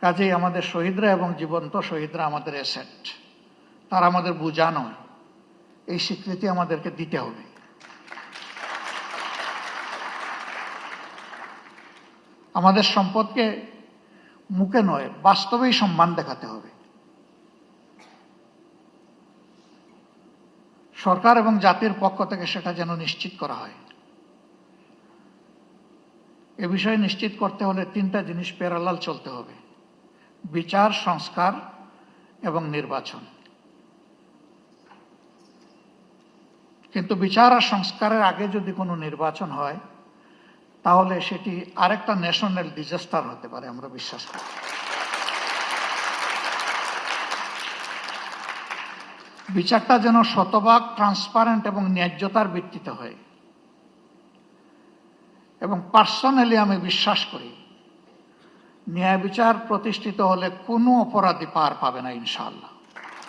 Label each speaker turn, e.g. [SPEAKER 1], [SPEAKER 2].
[SPEAKER 1] কাজেই আমাদের শহীদরা এবং জীবন্ত শহীদরা আমাদের অ্যাসেট, তারা আমাদের বোঝা নয়। এই স্বীকৃতি আমাদেরকে দিতে হবে। আমাদের সম্পদকে মুখে নয়, বাস্তবেই সম্মান দেখাতে হবে। সরকার এবং জাতির পক্ষ থেকে সেটা যেন নিশ্চিত করা হয়। এ বিষয়ে নিশ্চিত করতে হলে তিনটা জিনিস প্যারালাল চলতে হবে: বিচার, সংস্কার এবং নির্বাচন। কিন্তু বিচার আর সংস্কারের আগে যদি কোনো নির্বাচন হয়, তাহলে সেটি আরেকটা ন্যাশনাল ডিজাস্টার হতে পারে, আমরা বিশ্বাস করি। বিচারটা যেন শতভাগ ট্রান্সপারেন্ট এবং ন্যায্যতার ভিত্তিতে হয়। এবং পার্সোনালি আমি বিশ্বাস করি, ন্যায় বিচার প্রতিষ্ঠিত হলে কোনো অপরাধী পার পাবে না ইনশাআল্লাহ।